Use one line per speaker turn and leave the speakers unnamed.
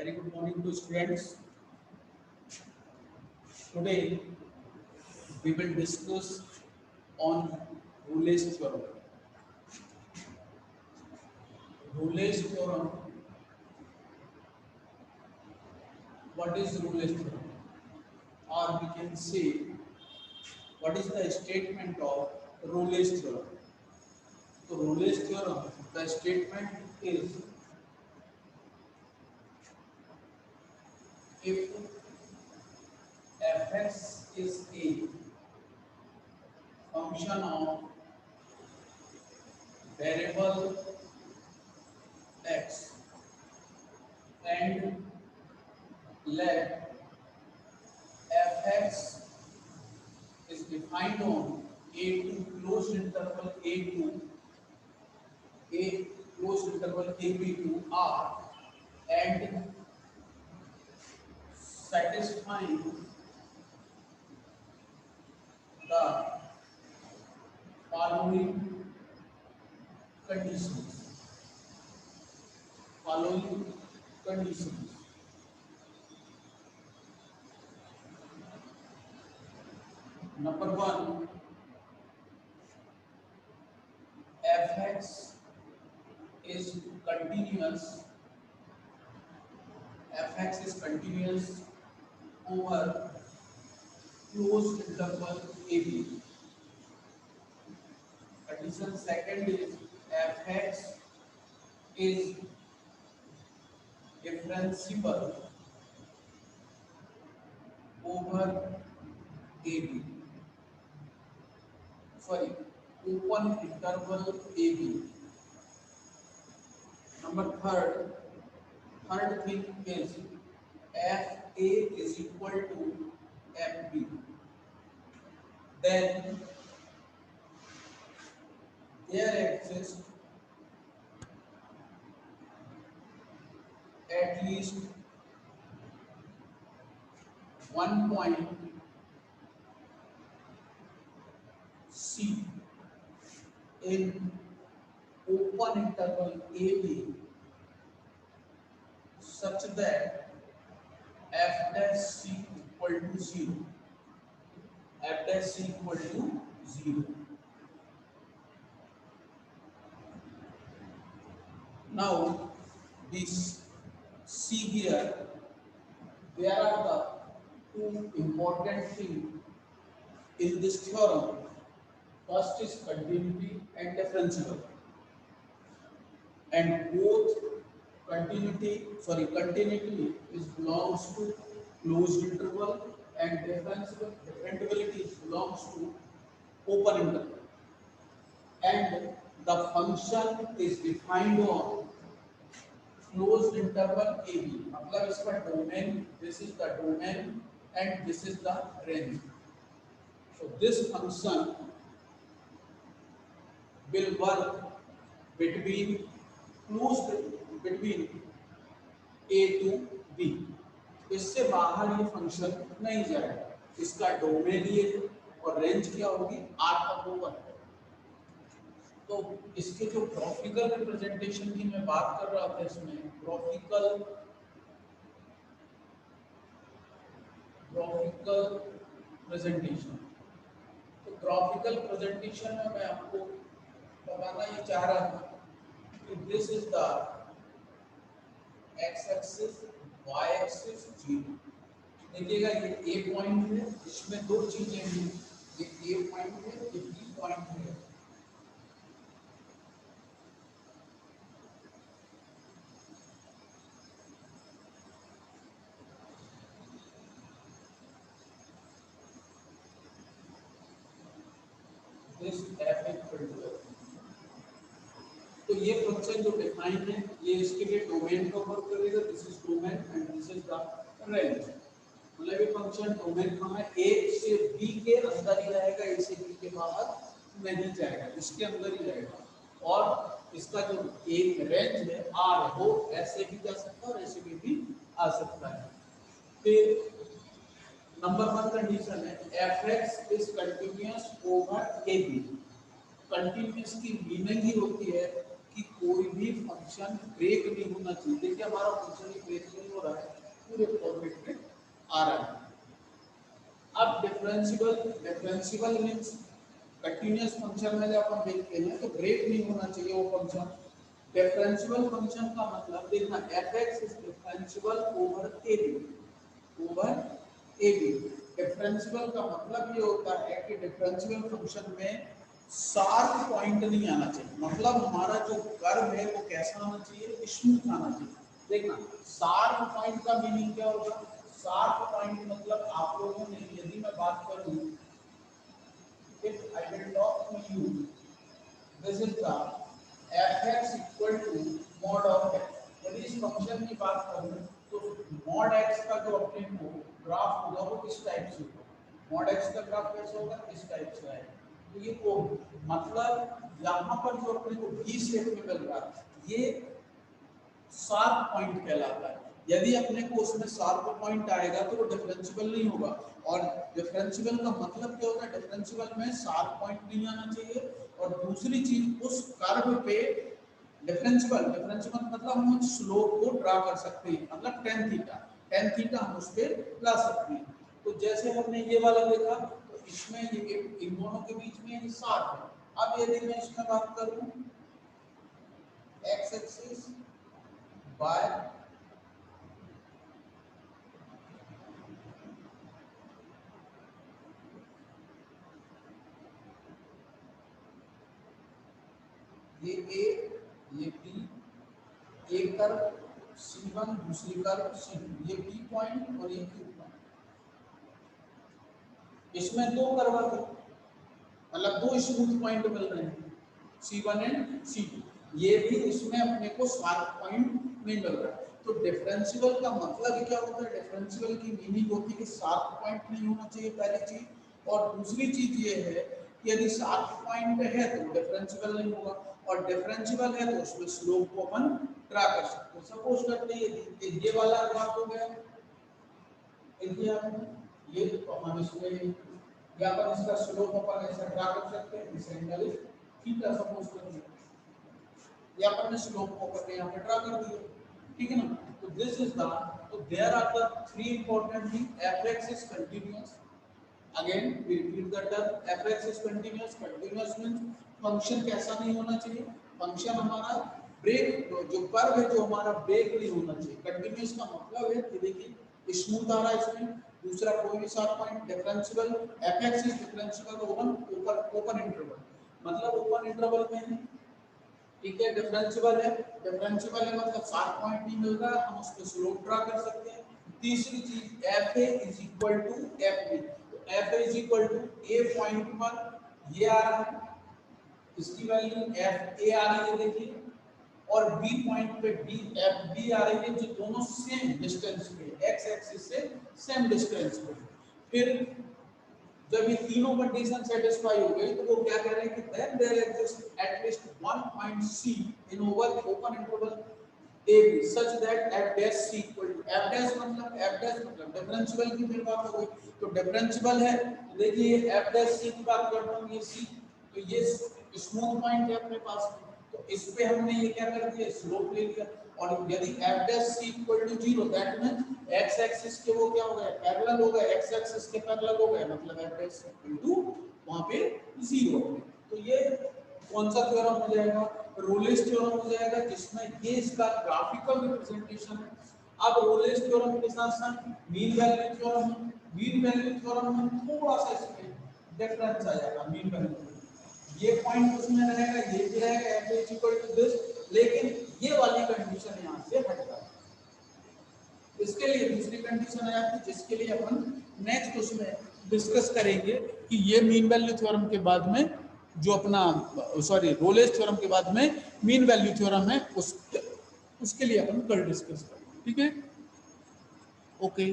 Very good morning to students. Today we will discuss on Rolle's theorem. Rolle's theorem. What is Rolle's theorem? Or we can say what is the statement of Rolle's theorem? So Rolle's theorem, the statement is if fx is a function of variable x and let fx is defined on a to closed interval a to a closed interval a b to r and satisfying the following conditions. Following conditions. Number one, fx is continuous. Fx is continuous over closed interval AB. Condition second is fx is differentiable over AB. Sorry, open interval AB. Number third thing is FA is equal to FB. Then there exists at least one point C in open interval AB such that f dash c equal to 0. F dash c equal to 0. Now this see here, there are the two important things in this theorem. First is continuity and differentiable, and both continuity is belongs to closed interval and differentiability belongs to open interval, and the function is defined on closed interval AB. मतलब इसका domain, this is the domain and this is the range. So this function will work between A to B. इससे बाहर ये function नहीं जाएगा. इसका domain ये और रेंज क्या होगी R का ओवर. तो इसके जो ग्राफिकल रिप्रेजेंटेशन की मैं बात कर रहा था, इसमें ग्राफिकल प्रेजेंटेशन. तो ग्राफिकल प्रेजेंटेशन में मैं आपको बताना ये चाह रहा था कि this is the X axis, Y axis, zero. देखिएगा ये ए पॉइंट है, इसमें दो चीजें हैं, ये ए पॉइंट है, ये बी पॉइंट है. दिस एफ इक्वल टू, तो ये फंक्शन जो डिफाइन है ये इसके लिए डोमेन का वर्क करेगा. This is domain and this is the range. मतलब ये फंक्शन डोमेन कहाँ है, ए से बी के अंदर ही रहेगा, ए से बी के बाहर नहीं जाएगा, इसके अंदर ही रहेगा. और इसका जो एक रेंज है आर, वो ऐसे भी जा सकता है और ऐसे भी आ सकता है. फिर नंबर वन कंडीशन है fx is continuous over AB. Continuous की मीनिंग ही होती है कि कोई भी फंक्शन ब्रेक नहीं होना चाहिए. देखिए हमारा फंक्शन ही ब्रेक नहीं हो रहा आ रहा है। अब डिफरेंशियल मीन्स कंटिन्यूअस फंक्शन में जब अपन देखते हैं तो ब्रेक नहीं होना चाहिए वो फंक्शन। डिफरेंशियल फंक्शन का मतलब देखना f(x) is differential over a b। Differential का मतलब ये होता है कि डिफरेंशियल फंक्शन में शार्प पॉइंट नहीं आना चाहिए, मतलब हमारा जो कर्व है वो कैसा आना चाहिए, स्मूथ आना चाहिए। देखना शार्प पॉइंट का मीनिंग क्या होगा, शार्प पॉइंट मतलब आप लोगों ने, यदि मैं बात करूं, if I will talk to you, this is the f(x) equal to mod of x। यदि इस फंक्शन की बात करूं तो मॉड x का जो अपने को ग्राफ होगा वो किस टाइप से होगा, मॉड x का ग्राफ कैसे होगा, इस टाइप से आएगा। तो ये ओ मतलब यहाँ पर जो अपने को v शेप में मिल रहा है ये शार्प पॉइंट कहलाता है। यदि अपने को उसमें शार्प पॉइंट आएगा तो वो डिफरेंशियल नहीं होगा। और डिफरेंशियल का मतलब क्या होता है, डिफरेंशियल में शार्प पॉइंट नहीं आना चाहिए। और दूसरी चीज उस कर्व पे डिफरेंशियल मतलब हम उस स्लोप को ड्रा कर सकते हैं, मतलब tan थीटा हम उस पर ला सकते हैं। तो जैसे हमने ये वाला देखा तो इसमें ये इन दोनों के बीच में ये शार्प है। अब यदि मैं इसमें बात करूं x एक्सिस बाय ये a ये b, एक कर्व C1 दूसरी कर्व C2, ये B पॉइंट और ये Q पॉइंट। इसमें दो कर्व आ गए, मतलब दो स्मूथ पॉइंट मिल रहे हैं C1 एंड C2। ये भी इसमें अपने को शार्प पॉइंट नहीं मिल रहा है। तो डिफरेंशियल का मतलब क्या होता है, डिफरेंशियल की मीनिंग होती है कि शार्प पॉइंट नहीं होना चाहिए पहली चीज, और दूसरी चीज ये है कि यदि शार्प पॉइंट है तो डिफरेंशियल नहीं होगा, और डिफरेंशियल है तो उसमें स्लोप को अपन ड्रा कर सकते हैं। सपोज करते हैं ये वाला ग्राफ हो गया, ये तो हम इसमें या पर इसका स्लोप अपन ऐसा ड्रा कर सकते हैं, इस एंगल इज थीटा सपोज करते हैं, या अपन ने स्लोप को अपन यहां पे ड्रा कर दिया, ठीक है ना। तो दिस इज द, तो there are the three important thing, f(x) is continuous, again we repeat the term f(x) is continuous. Continuous means function कैसा नहीं होना चाहिए, फंक्शन हमारा ब्रेक, जो कर्व है जो हमारा ब्रेक नहीं होना चाहिए। कंटीन्यूअस का मतलब है कि देखिए स्मूथ आ रहा है इसमें, दूसरा कोई भी sharp point. Differential f(x) is differential open interval, मतलब ओपन इंटरवल में है, ठीक है। डिफरेंशियल है मतलब शार्प पॉइंट नहीं मिल रहा, हम उसको स्लोप ड्रा कर सकते हैं। तीसरी चीज fa is equal to fb, तो fa is equal to a point पर ये आ रहा है, इसकी वैल्यू fa आ रही है देखिए, और b पॉइंट पे fb आ रही है, जो दोनों सेम डिस्टेंस पे, x एक्सिस से सेम डिस्टेंस पे। फिर जब ये तीनों कंडीशन सेटिस्फाई हो गई तो वो क्या कह रहे हैं कि then there exist at least one point C in open interval AB such that f dash C equal to f dash मतलब डिफरेंशियल की फिर बात हो गई। तो डिफरेंशियल है तो देखिए ये f dash C की बात करता हूं, ये C, तो ये स्मूथ पॉइंट है अपने पास, तो इस पे हमने ये क्या कर दिया, स्लोप ले लिया। और यदि f dash C equal to 0 that means x axis के वो क्या हो गया, पैरेलल हो गया, x एक्सिस के पैरेलल हो गया, मतलब f dash equal to वहां पे 0। तो ये कौन सा थ्योरम हो जाएगा, रोलेस थ्योरम हो जाएगा, जिसमें ये इसका ग्राफिकल रिप्रेजेंटेशन है। अब रोलेस थ्योरम के साथ साथ mean value theorem, mean value theorem में थोड़ा सा इसमें डिफरेंस आ जाएगा। मीन वैल्यू ये पॉइंट उसमें रहेगा, ये भी रहेगा f is equal to this, लेकिन ये वाली कंडीशन यहां से हट जाएगी। इसके लिए दूसरी कंडीशन है आपकी, जिसके लिए अपन नेक्स्ट उसमें डिस्कस करेंगे कि ये मीन वैल्यू थ्योरम के बाद में जो अपना रोलेस थ्योरम के बाद में मीन वैल्यू थ्योरम है, उसके लिए अपन कल डिस्कस करेंगे, ठीक है, ओके।